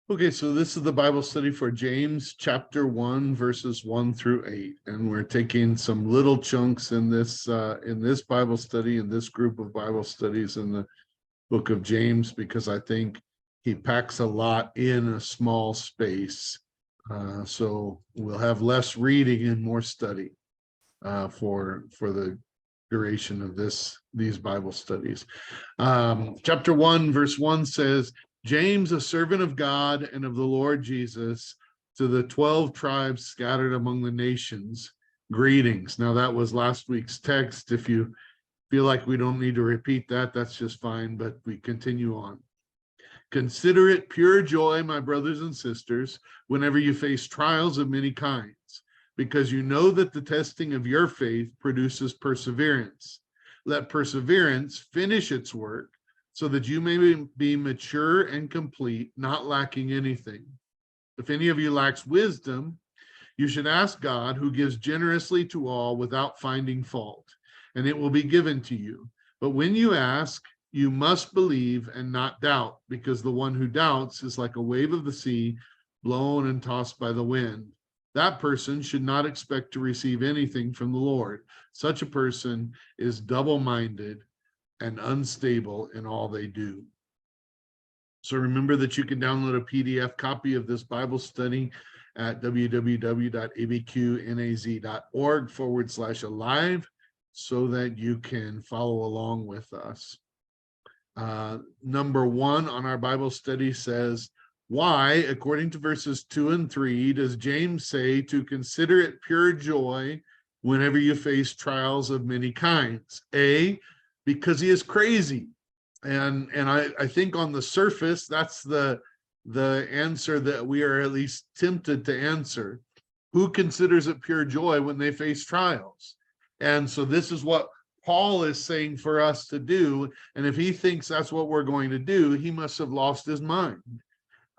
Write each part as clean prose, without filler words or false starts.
Okay, so this is the Bible study for James chapter 1, verses 1 through 8. And we're taking some little chunks in this Bible study, in this group of Bible studies in the book of James, because I think he packs a lot in a small space. So we'll have less reading and more study for the duration of these Bible studies. Chapter 1, verse 1 says, James, a servant of God and of the Lord Jesus, to the 12 tribes scattered among the nations, greetings. Now, that was last week's text. If you feel like we don't need to repeat that, that's just fine, but we continue on. Consider it pure joy, my brothers and sisters, whenever you face trials of many kinds, because you know that the testing of your faith produces perseverance. Let perseverance finish its work, so that you may be mature and complete, not lacking anything. If any of you lacks wisdom, you should ask God, who gives generously to all without finding fault, and it will be given to you. But when you ask, you must believe and not doubt, because the one who doubts is like a wave of the sea, blown and tossed by the wind. That person should not expect to receive anything from the Lord. Such a person is double-minded and unstable in all they do. So remember that you can download a PDF copy of this Bible study at www.abqnaz.org/alive so that you can follow along with us. Number 1 on our Bible study says, why, according to verses 2 and 3, does James say to consider it pure joy whenever you face trials of many kinds? A, because he is crazy. And I think on the surface, that's the answer that we are at least tempted to answer. Who considers it pure joy when they face trials? And so this is what Paul is saying for us to do. And if he thinks that's what we're going to do, he must have lost his mind.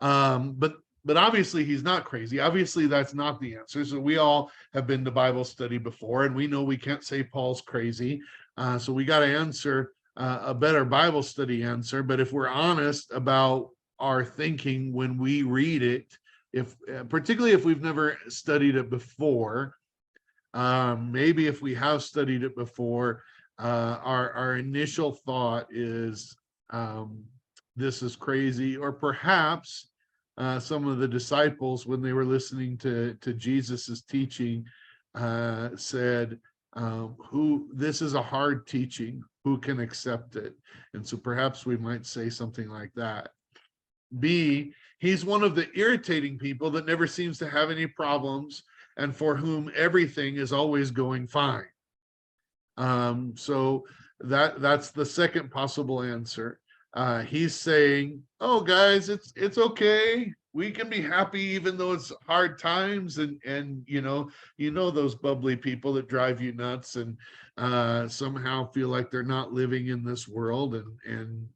But obviously he's not crazy. Obviously that's not the answer. So we all have been to Bible study before, and we know we can't say Paul's crazy. So we got to answer a better Bible study answer. But if we're honest about our thinking when we read it, particularly if we've never studied it before, maybe if we have studied it before, our initial thought is this is crazy. Or perhaps some of the disciples, when they were listening to Jesus's teaching, said, this is a hard teaching, who can accept it? And so perhaps we might say something like that. B, he's one of the irritating people that never seems to have any problems and for whom everything is always going fine. So that's the second possible answer. He's saying, oh guys, it's okay, we can be happy even though it's hard times. And you know those bubbly people that drive you nuts and somehow feel like they're not living in this world and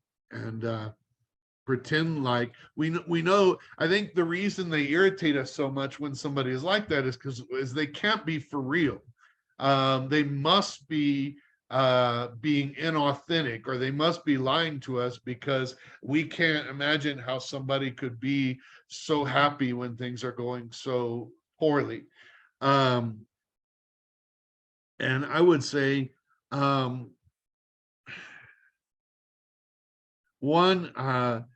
pretend like we know. I think the reason they irritate us so much when somebody is like that is because they can't be for real. They must be being inauthentic, or they must be lying to us, because we can't imagine how somebody could be so happy when things are going so poorly. And I would say one,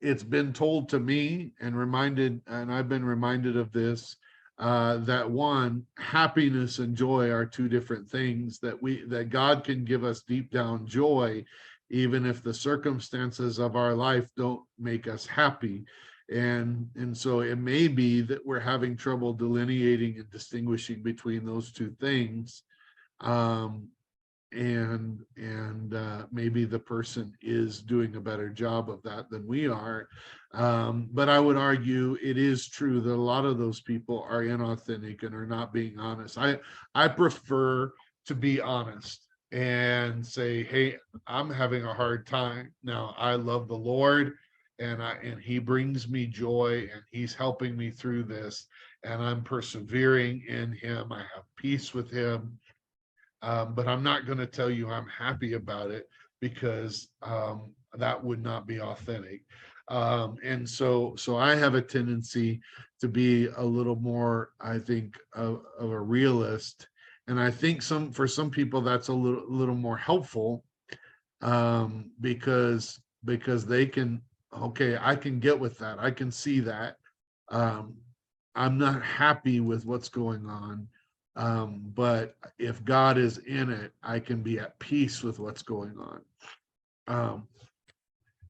it's been told to me and I've been reminded of this, that one, happiness and joy are two different things, that God can give us deep down joy, even if the circumstances of our life don't make us happy. And so it may be that we're having trouble delineating and distinguishing between those two things. And maybe the person is doing a better job of that than we are. But I would argue it is true that a lot of those people are inauthentic and are not being honest. I prefer to be honest and say, hey, I'm having a hard time. Now, I love the Lord, and he brings me joy, and he's helping me through this, and I'm persevering in him. I have peace with him. But I'm not going to tell you I'm happy about it, because that would not be authentic. And so I have a tendency to be a little more, I think, of a realist. And I think for some people that's a little more helpful, because they can, okay, I can get with that. I can see that. Um, I'm not happy with what's going on. But if God is in it, I can be at peace with what's going on.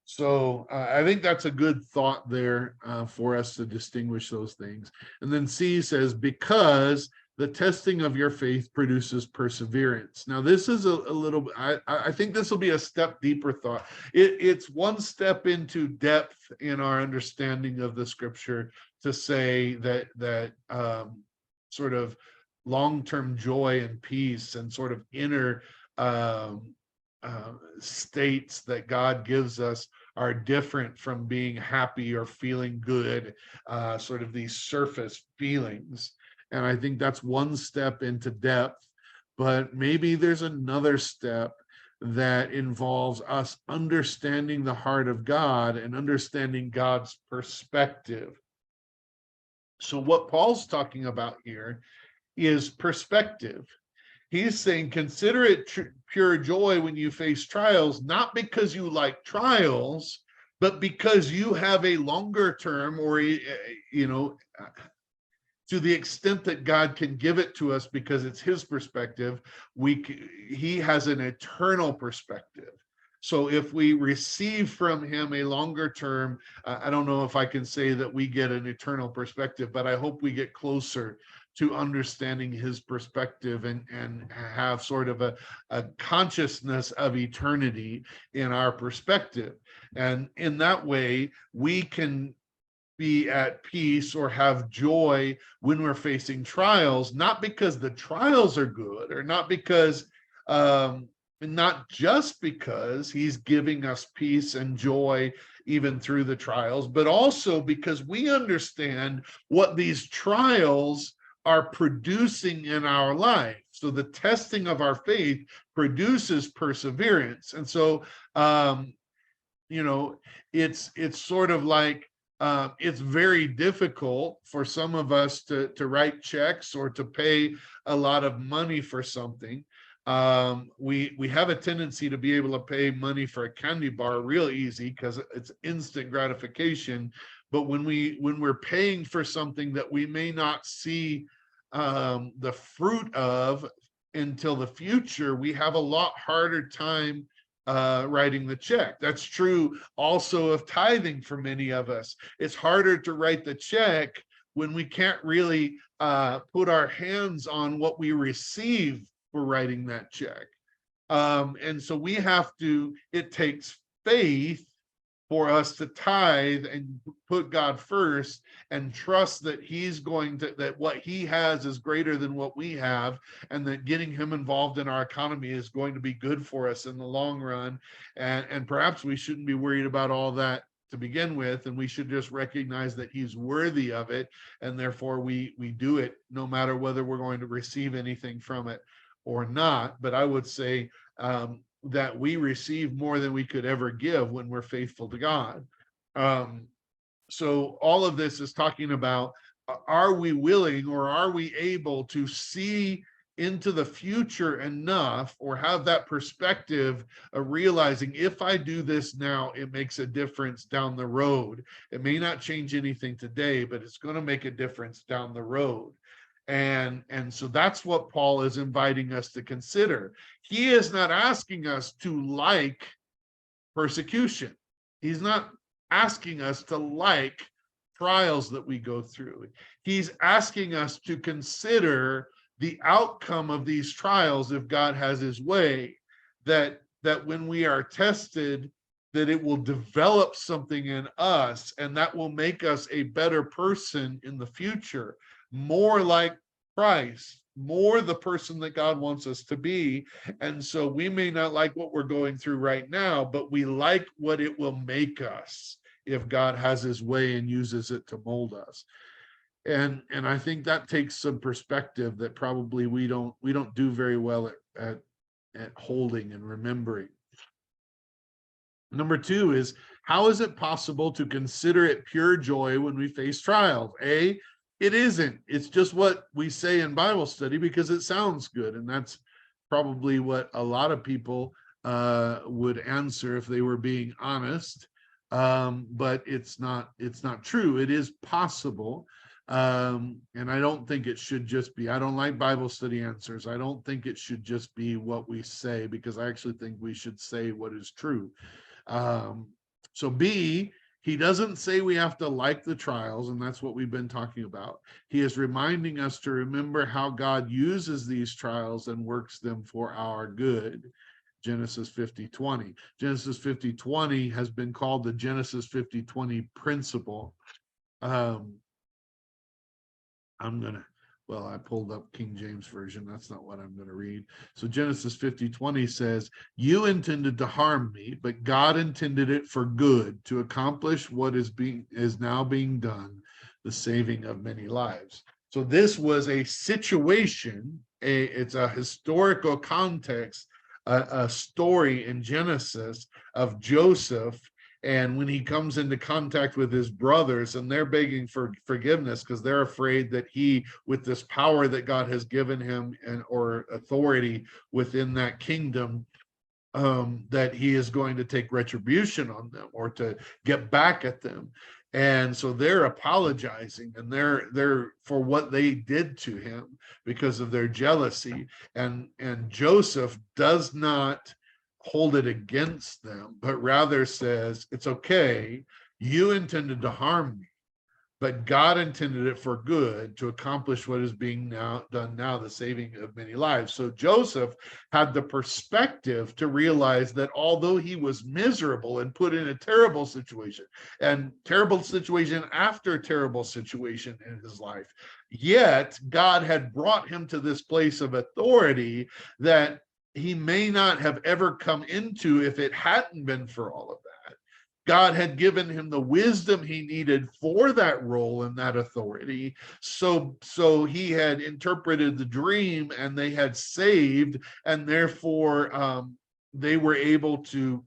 So I think that's a good thought there, for us to distinguish those things. And then C says, because the testing of your faith produces perseverance. Now, this is a little, I think this will be a step deeper thought. It's one step into depth in our understanding of the scripture to say that sort of long-term joy and peace and sort of inner states that God gives us are different from being happy or feeling good, sort of these surface feelings. And I think that's one step into depth, but maybe there's another step that involves us understanding the heart of God and understanding God's perspective. So what Paul's talking about here is perspective. He's saying, consider it pure joy when you face trials, not because you like trials, but because you have a longer term, or, to the extent that God can give it to us because it's his perspective, he has an eternal perspective. So if we receive from him a longer term, I don't know if I can say that we get an eternal perspective, but I hope we get closer to understanding his perspective and have sort of a consciousness of eternity in our perspective. And in that way, we can be at peace or have joy when we're facing trials, not because the trials are good, or not because, not just because he's giving us peace and joy even through the trials, but also because we understand what these trials are producing in our life. So the testing of our faith produces perseverance. And so, it's sort of like, it's very difficult for some of us to write checks or to pay a lot of money for something. We have a tendency to be able to pay money for a candy bar real easy because it's instant gratification. But when we're paying for something that we may not see the fruit of until the future, we have a lot harder time writing the check. That's true also of tithing for many of us. It's harder to write the check when we can't really put our hands on what we receive for writing that check. And so it takes faith for us to tithe and put God first and trust that that what he has is greater than what we have, and that getting him involved in our economy is going to be good for us in the long run. And perhaps we shouldn't be worried about all that to begin with, and we should just recognize that he's worthy of it, and therefore we do it no matter whether we're going to receive anything from it or not. But I would say, that we receive more than we could ever give when we're faithful to God. So all of this is talking about, are we willing or are we able to see into the future enough, or have that perspective of realizing, if I do this now, it makes a difference down the road. It may not change anything today, but it's going to make a difference down the road. And so that's what Paul is inviting us to consider. He is not asking us to like persecution. He's not asking us to like trials that we go through. He's asking us to consider the outcome of these trials if God has his way, that when we are tested, that it will develop something in us, and that will make us a better person in the future, more like Christ, more the person that God wants us to be. And so we may not like what we're going through right now, but we like what it will make us if God has his way and uses it to mold us. And I think that takes some perspective that probably we don't do very well at holding and remembering. Number two is How is it possible to consider it pure joy when we face trials? A, it isn't. It's just what we say in Bible study because it sounds good. And that's probably what a lot of people would answer if they were being honest. But it's not true. It is possible. And I don't think it should just be, I don't like Bible study answers. I don't think it should just be what we say, because I actually think we should say what is true. So B, he doesn't say we have to like the trials, and that's what we've been talking about. He is reminding us to remember how God uses these trials and works them for our good. Genesis 50:20. Genesis 50:20 has been called the Genesis 50:20 principle. I pulled up King James Version. That's not what I'm going to read. So Genesis 50:20 says, you intended to harm me, but God intended it for good, to accomplish what is now being done, the saving of many lives. So this was a situation, it's a historical context, a story in Genesis of Joseph. And when he comes into contact with his brothers and they're begging for forgiveness because they're afraid that he, with this power that God has given him or authority within that kingdom, that he is going to take retribution on them or to get back at them. And so they're apologizing, and they're for what they did to him because of their jealousy. And Joseph does not hold it against them, but rather says, it's okay, you intended to harm me, but God intended it for good, to accomplish what is being done now, the saving of many lives. So Joseph had the perspective to realize that although he was miserable and put in a terrible situation, and terrible situation after terrible situation in his life, yet God had brought him to this place of authority that he may not have ever come into if it hadn't been for all of that. God had given him the wisdom he needed for that role and that authority. So he had interpreted the dream, and they had saved, and therefore they were able to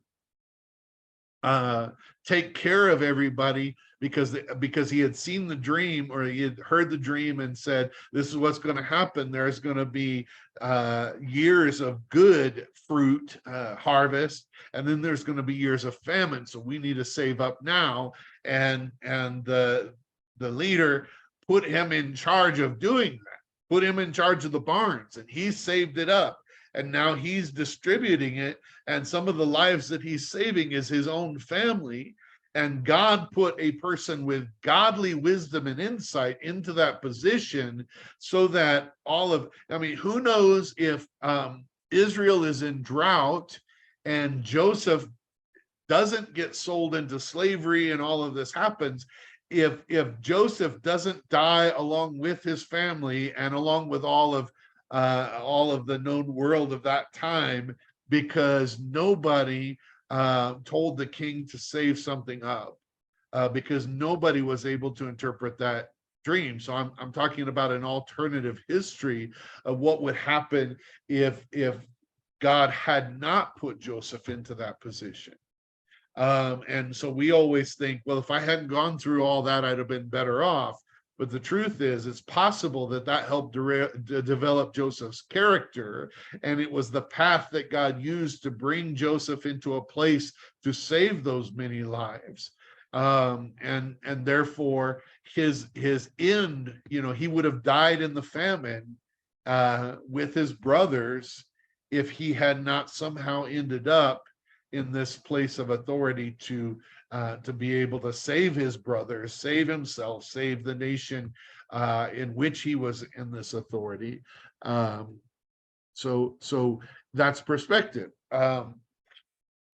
take care of everybody because he had seen the dream, or he had heard the dream and said, this is what's going to happen. There's going to be years of good fruit harvest, and then there's going to be years of famine. So we need to save up now. And the leader put him in charge of doing that, put him in charge of the barns, and he saved it up. And now he's distributing it. And some of the lives that he's saving is his own family. And God put a person with godly wisdom and insight into that position, so that who knows if Israel is in drought and Joseph doesn't get sold into slavery and all of this happens, if Joseph doesn't die along with his family and along with all of the known world of that time, because nobody told the king to save something up, because nobody was able to interpret that dream. So I'm talking about an alternative history of what would happen if God had not put Joseph into that position. And so we always think, well, if I hadn't gone through all that, I'd have been better off. But the truth is, it's possible that helped develop Joseph's character, and it was the path that God used to bring Joseph into a place to save those many lives. And therefore his end, he would have died in the famine with his brothers if he had not somehow ended up in this place of authority to be able to save his brothers, save himself, save the nation in which he was in this authority. So that's perspective.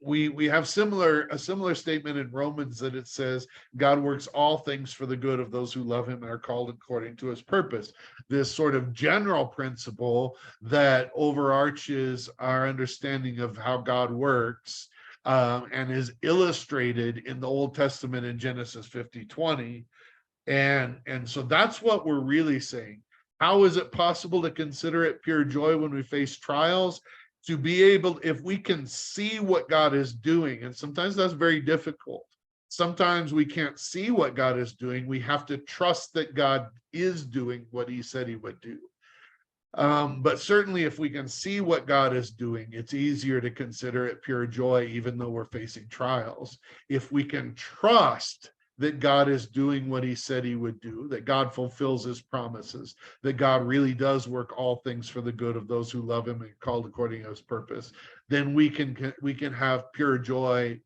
We have a similar statement in Romans, that it says God works all things for the good of those who love him and are called according to his purpose. This sort of general principle that overarches our understanding of how God works, and is illustrated in the Old Testament in Genesis 50:20. And so that's what we're really saying. How is it possible to consider it pure joy when we face trials? To be able, if we can see what God is doing, and sometimes that's very difficult. Sometimes we can't see what God is doing. We have to trust that God is doing what he said he would do. But certainly if we can see what God is doing, it's easier to consider it pure joy, even though we're facing trials. If we can trust that God is doing what he said he would do, that God fulfills his promises, that God really does work all things for the good of those who love him and called according to his purpose, then we can have pure joy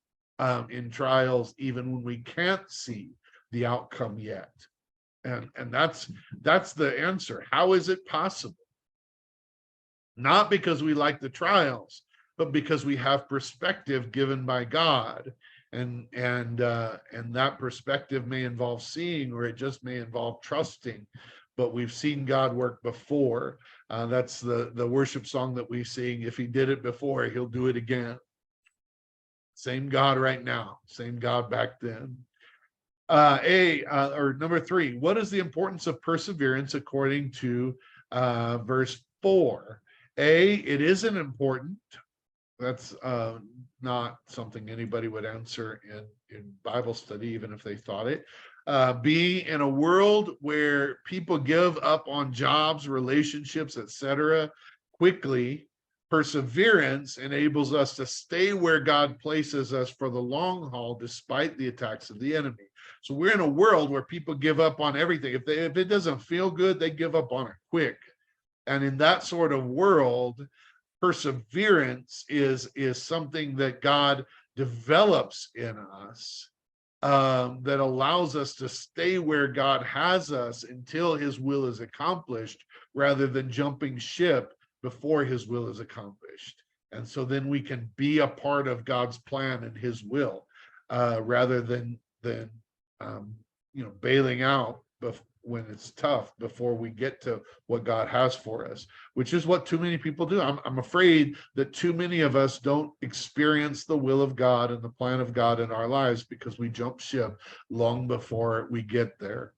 in trials, even when we can't see the outcome yet. And that's the answer. How is it possible? Not because we like the trials, but because we have perspective given by God. And that perspective may involve seeing, or it just may involve trusting. But we've seen God work before. That's the worship song that we sing. If he did it before, he'll do it again. Same God right now, same God back then. Or number 3, what is the importance of perseverance according to verse 4? It isn't important. That's not something anybody would answer in Bible study, even if they thought it. B, in a world where people give up on jobs, relationships, etc., quickly, perseverance enables us to stay where God places us for the long haul, despite the attacks of the enemy. So we're in a world where people give up on everything. If it doesn't feel good, they give up on it quick. And in that sort of world, perseverance is something that God develops in us, that allows us to stay where God has us until his will is accomplished, rather than jumping ship before his will is accomplished. And so then we can be a part of God's plan and his will, rather than bailing out when it's tough before we get to what God has for us, which is what too many people do. I'm afraid that too many of us don't experience the will of God and the plan of God in our lives because we jump ship long before we get there.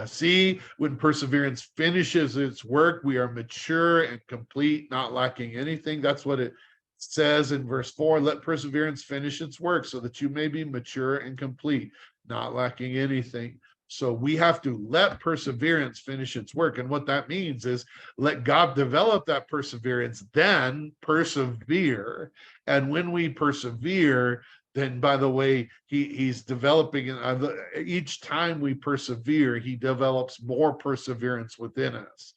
C, when perseverance finishes its work, we are mature and complete, not lacking anything. That's what it says in verse 4. Let perseverance finish its work so that you may be mature and complete, not lacking anything. So we have to let perseverance finish its work. And what that means is let God develop that perseverance, then persevere. And when we persevere, then, by the way, he's developing, and each time we persevere, he develops more perseverance within us.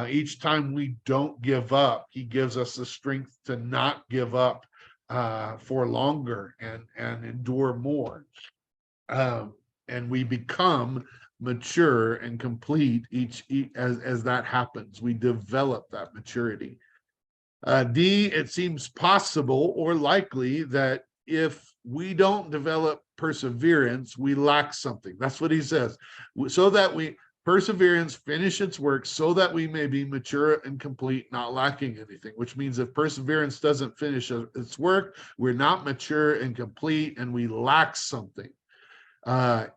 Each time we don't give up, he gives us the strength to not give up for longer and endure more. And we become mature and complete as that happens. We develop that maturity. D, it seems possible or likely that if we don't develop perseverance, we lack something. That's what he says. So that perseverance finish its work so that we may be mature and complete, not lacking anything, which means if perseverance doesn't finish its work, we're not mature and complete and we lack something.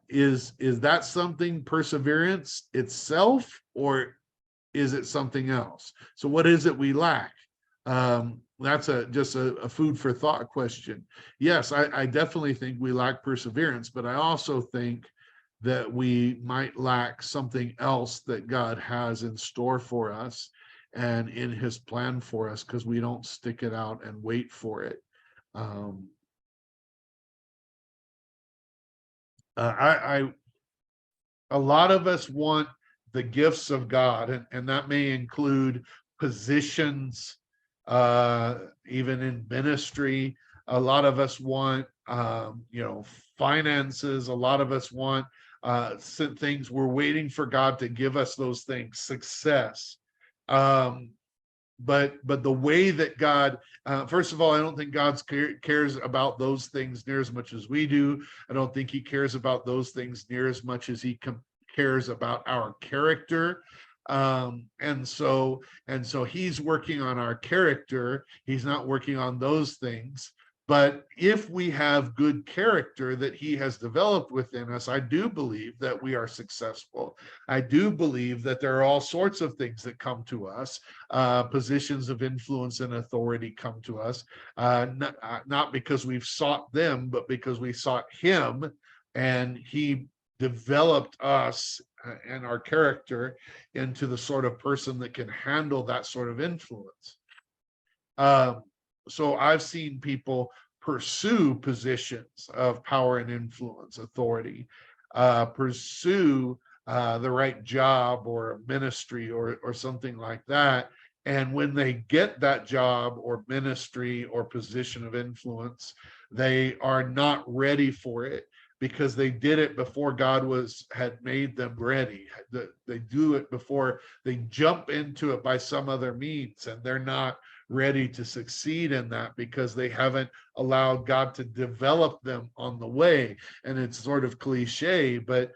Is that something perseverance itself, or is it something else? So what is it we lack? That's just a food for thought question. Yes, I definitely think we lack perseverance, but I also think that we might lack something else that God has in store for us and in his plan for us, because we don't stick it out and wait for it. A lot of us want the gifts of God, and that may include positions, even in ministry. A lot of us want, finances. A lot of us want things. We're waiting for God to give us those things, success. But the way that God, first of all, I don't think God cares about those things near as much as we do. I don't think he cares about those things near as much as he cares about our character. And so he's working on our character. He's not working on those things. But if we have good character that he has developed within us, I do believe that we are successful. I do believe that there are all sorts of things that come to us. Positions of influence and authority come to us, not because we've sought them, but because we sought him, and he developed us and our character into the sort of person that can handle that sort of influence. So I've seen people pursue positions of power and influence, authority, pursue the right job or ministry or something like that. And when they get that job or ministry or position of influence, they are not ready for it because they did it before God had made them ready. They do it before they jump into it by some other means, and they're not ready to succeed in that because they haven't allowed God to develop them on the way. And it's sort of cliche, but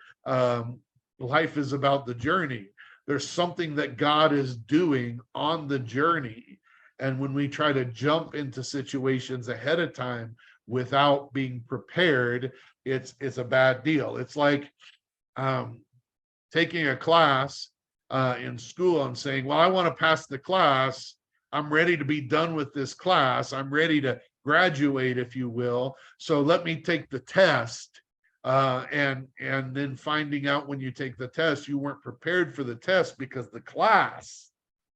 life is about the journey. There's something that God is doing on the journey. And when we try to jump into situations ahead of time without being prepared, it's a bad deal. It's like taking a class in school and saying, well, I want to pass the class. I'm ready to be done with this class. I'm ready to graduate, if you will. So let me take the test. And then finding out when you take the test, you weren't prepared for the test because the class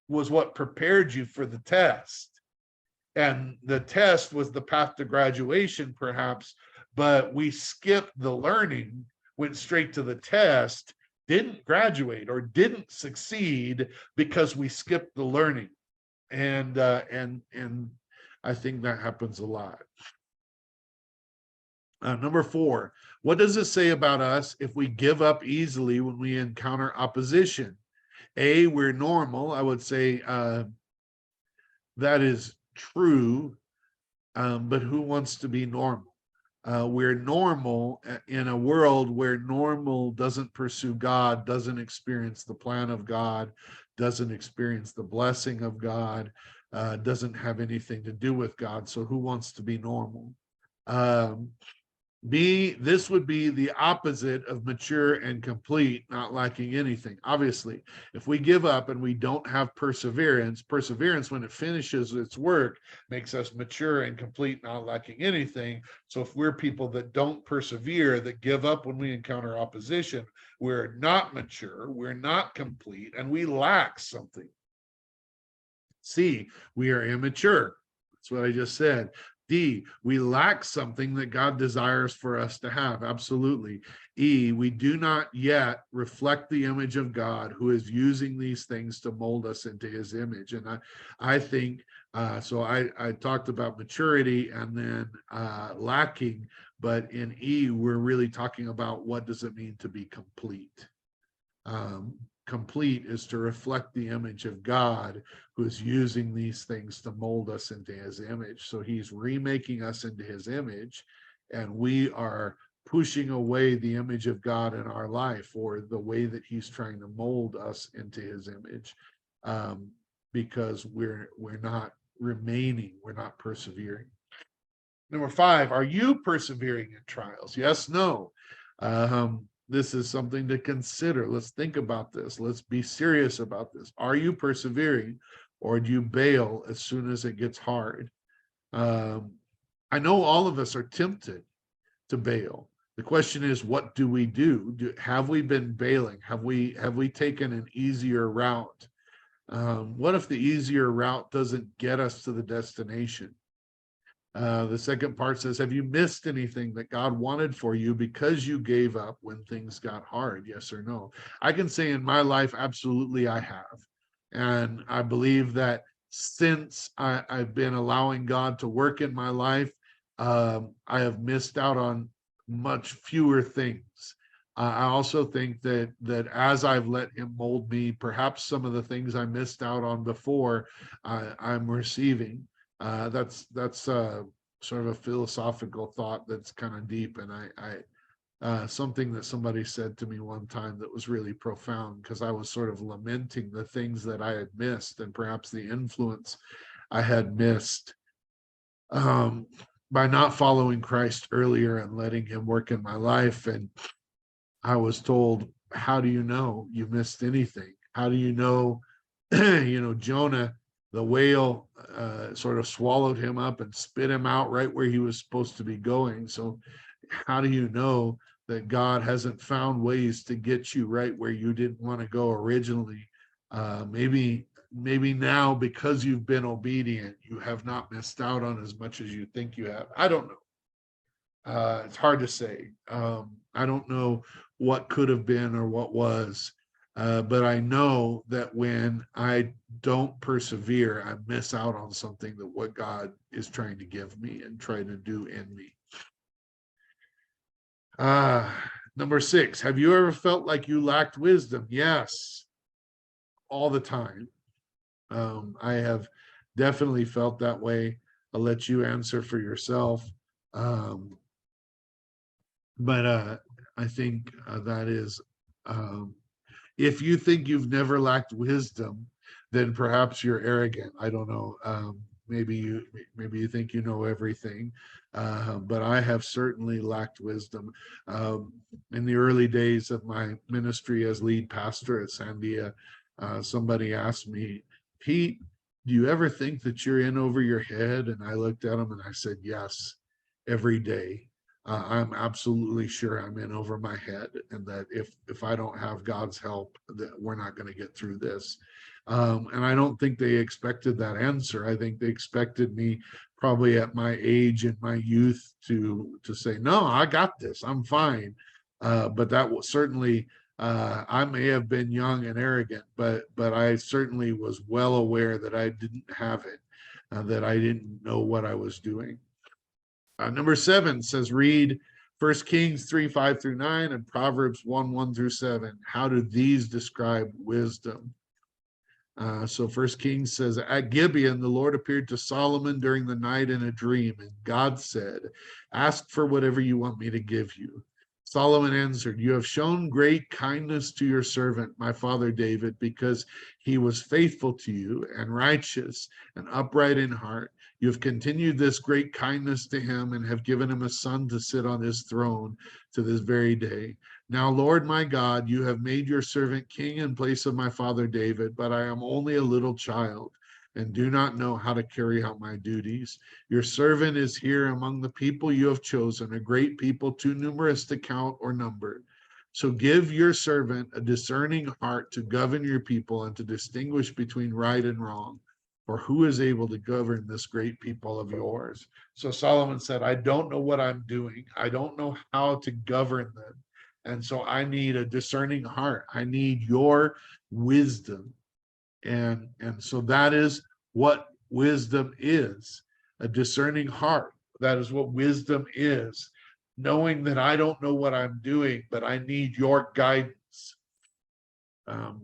was what prepared you for the test. And the test was the path to graduation, perhaps, but we skipped the learning, went straight to the test, didn't graduate or didn't succeed because we skipped the learning. And I think that happens a lot. Number 4, what does it say about us if we give up easily when we encounter opposition? A, we're normal. I would say that is true, but who wants to be normal? We're normal in a world where normal doesn't pursue God, doesn't experience the plan of God, doesn't experience the blessing of God, doesn't have anything to do with God. So who wants to be normal? B, this would be the opposite of mature and complete, not lacking anything. Obviously, if we give up and we don't have perseverance, when it finishes its work, makes us mature and complete, not lacking anything. So if we're people that don't persevere, that give up when we encounter opposition, we're not mature, we're not complete, and we lack something. C, we are immature. That's what I just said. D, we lack something that God desires for us to have. Absolutely. E, we do not yet reflect the image of God, who is using these things to mold us into his image. And I think, so I talked about maturity and then lacking, but in E, we're really talking about what does it mean to be complete. Complete is to reflect the image of God, who is using these things to mold us into his image. So he's remaking us into his image, and we are pushing away the image of God in our life, or the way that he's trying to mold us into his image, because we're not remaining, we're not persevering. Number 5, are you persevering in trials? Yes, no. This is something to consider. Let's think about this. Let's be serious about this. Are you persevering, or do you bail as soon as it gets hard? I know all of us are tempted to bail. The question is, what do we do? Have we been bailing? Have we taken an easier route? What if the easier route doesn't get us to the destination? The second part says, have you missed anything that God wanted for you because you gave up when things got hard? Yes or no? I can say in my life, absolutely, I have. And I believe that since I've been allowing God to work in my life, I have missed out on much fewer things. I also think that as I've let him mold me, perhaps some of the things I missed out on before, I'm receiving. That's sort of a philosophical thought that's kind of deep, and I something that somebody said to me one time that was really profound, because I was sort of lamenting the things that I had missed and perhaps the influence I had missed. by not following Christ earlier and letting him work in my life. And I was told, how do you know you missed anything? How do you know, Jonah, the whale sort of swallowed him up and spit him out right where he was supposed to be going. So how do you know that God hasn't found ways to get you right where you didn't want to go originally? Maybe now, because you've been obedient, you have not missed out on as much as you think you have. I don't know. It's hard to say. I don't know what could have been or what was, but I know that when I don't persevere, I miss out on something that what God is trying to give me and trying to do in me. Number 6, have you ever felt like you lacked wisdom? Yes, all the time. I have definitely felt that way. I'll let you answer for yourself. But I think that is, if you think you've never lacked wisdom, then perhaps you're arrogant. I don't know. Maybe you think you know everything, but I have certainly lacked wisdom. In the early days of my ministry as lead pastor at Sandia, somebody asked me, Pete, do you ever think that you're in over your head? And I looked at him and I said, yes, every day. I'm absolutely sure I'm in over my head, and that if I don't have God's help, that we're not going to get through this. And I don't think they expected that answer. I think they expected me, probably at my age and my youth, to say, no, I got this, I'm fine. But that was certainly, I may have been young and arrogant, but I certainly was well aware that I didn't have it, that I didn't know what I was doing. Number 7 says, read 1 Kings 3:5-9 and Proverbs 1:1-7. How do these describe wisdom? So 1 Kings says, at Gibeon, the Lord appeared to Solomon during the night in a dream, and God said, ask for whatever you want me to give you. Solomon answered, you have shown great kindness to your servant, my father David, because he was faithful to you and righteous and upright in heart. You have continued this great kindness to him and have given him a son to sit on his throne to this very day. Now, Lord my God, you have made your servant king in place of my father David, but I am only a little child and do not know how to carry out my duties. Your servant is here among the people you have chosen, a great people too numerous to count or number. So give your servant a discerning heart to govern your people and to distinguish between right and wrong. For who is able to govern this great people of yours? So Solomon said, I don't know what I'm doing. I don't know how to govern them. And so I need a discerning heart. I need your wisdom. And so that is what wisdom is, a discerning heart. That is what wisdom is, knowing that I don't know what I'm doing, but I need your guidance.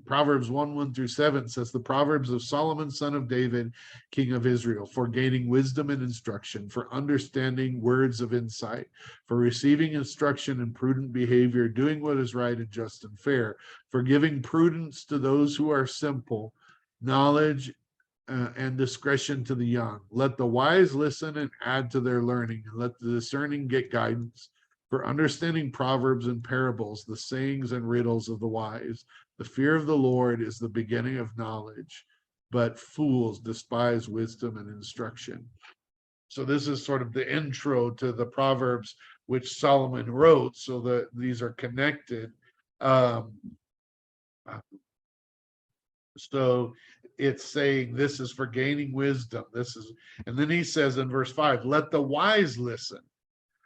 Proverbs 1:1-7 says, the Proverbs of Solomon, son of David, king of Israel, for gaining wisdom and instruction, for understanding words of insight, for receiving instruction in prudent behavior, doing what is right and just and fair, for giving prudence to those who are simple, knowledge and discretion to the young. Let the wise listen and add to their learning, and let the discerning get guidance. For understanding proverbs and parables, the sayings and riddles of the wise. The fear of the Lord is the beginning of knowledge, but fools despise wisdom and instruction. So this is sort of the intro to the Proverbs which Solomon wrote, so that these are connected. So it's saying this is for gaining wisdom. And then he says in verse 5, let the wise listen.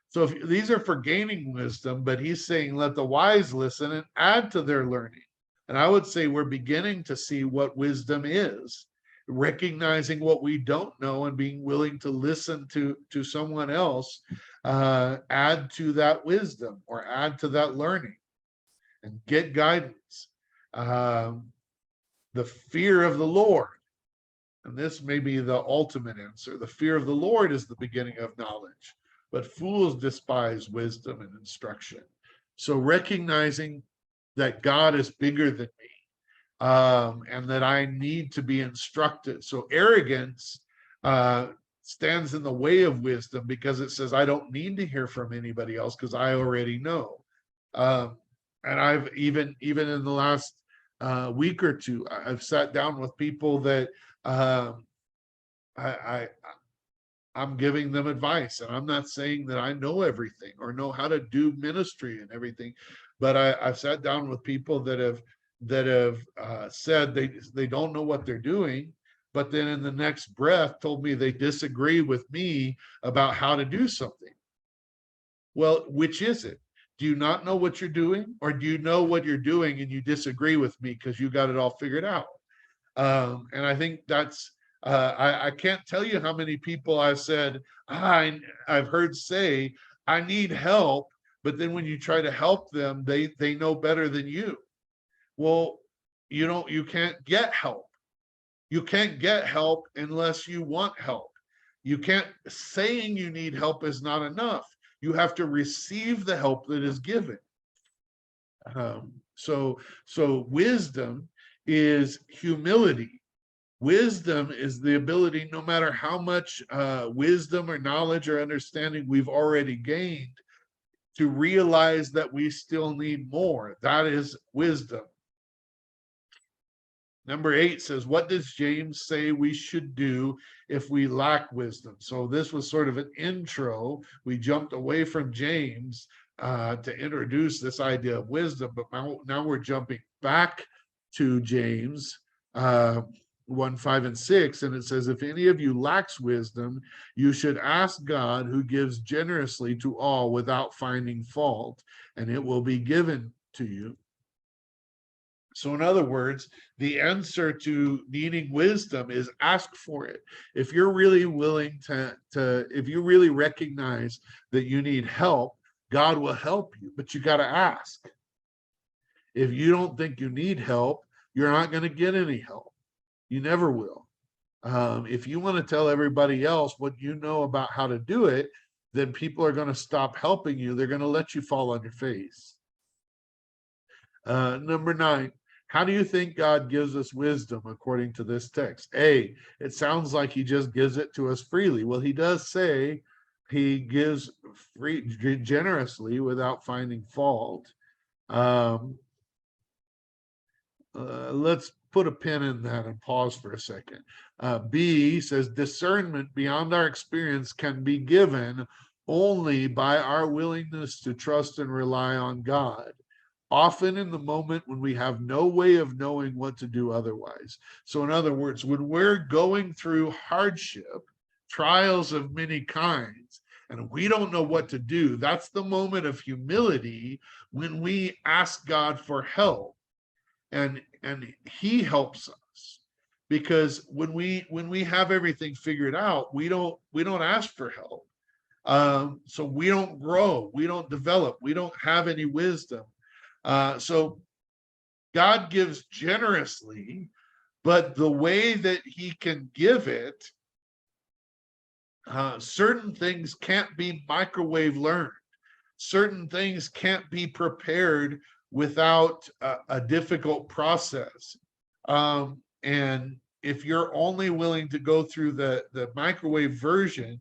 So if these are for gaining wisdom, but he's saying let the wise listen and add to their learning. And I would say we're beginning to see what wisdom is, recognizing what we don't know and being willing to listen to someone else, add to that wisdom or add to that learning and get guidance. The fear of the Lord, and this may be the ultimate answer, the fear of the Lord is the beginning of knowledge, but fools despise wisdom and instruction. So recognizing that God is bigger than me, and that I need to be instructed. So arrogance stands in the way of wisdom, because it says, I don't need to hear from anybody else because I already know. And I've even in the last week or two, I've sat down with people that I I'm giving them advice, and I'm not saying that I know everything or know how to do ministry and everything, but I've sat down with people that have said they don't know what they're doing, but then in the next breath told me they disagree with me about how to do something. Well, which is it? Do you not know what you're doing, or do you know what you're doing and you disagree with me because you got it all figured out? And I think that's I can't tell you how many people I've said I've heard say I need help, but then when you try to help them, they know better than you. Well, you can't get help. You can't get help unless you want help. You can't saying you need help is not enough. You have to receive the help that is given. So wisdom is humility. Wisdom is the ability, no matter how much wisdom or knowledge or understanding we've already gained, to realize that we still need more. That is wisdom. Number 8 says, what does James say we should do if we lack wisdom? So this was sort of an intro. We jumped away from James to introduce this idea of wisdom, but now we're jumping back to James 1, 5, and 6, and it says, if any of you lacks wisdom, you should ask God, who gives generously to all without finding fault, and it will be given to you. So in other words, the answer to needing wisdom is ask for it. If you're really willing if you really recognize that you need help, God will help you, but you got to ask. If you don't think you need help, you're not going to get any help. You never will. If you want to tell everybody else what you know about how to do it, then people are going to stop helping you. They're going to let you fall on your face. Number 9, how do you think God gives us wisdom according to this text? A, it sounds like he just gives it to us freely. Well, he does say he gives generously without finding fault. Let's put a pin in that and pause for a second. B says discernment beyond our experience can be given only by our willingness to trust and rely on God, often in the moment when we have no way of knowing what to do otherwise. So in other words, when we're going through hardship, trials of many kinds, and we don't know what to do, that's the moment of humility when we ask God for help. And he helps us, because when we have everything figured out, we don't ask for help. So we don't grow, we don't develop, we don't have any wisdom. So God gives generously, but the way that he can give it, certain things can't be microwave learned. Certain things can't be prepared without a difficult process. And if you're only willing to go through the microwave version,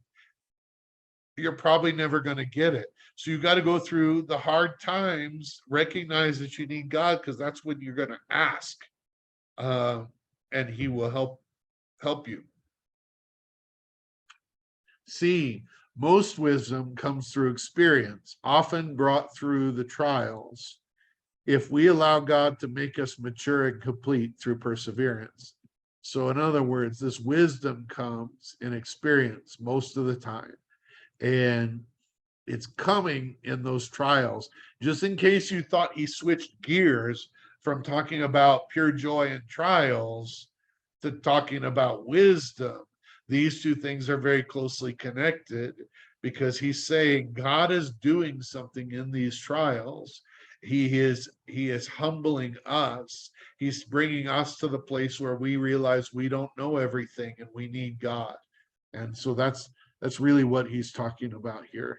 you're probably never going to get it. So you got to go through the hard times, recognize that you need God, because that's when you're going to ask, and he will help you. C, most wisdom comes through experience, often brought through the trials, if we allow God to make us mature and complete through perseverance. So in other words, this wisdom comes in experience most of the time. And it's coming in those trials. Just in case you thought he switched gears from talking about pure joy and trials to talking about wisdom, these two things are very closely connected, because he's saying God is doing something in these trials. He is humbling us. He's bringing us to the place where we realize we don't know everything and we need God. And so that's really what he's talking about here.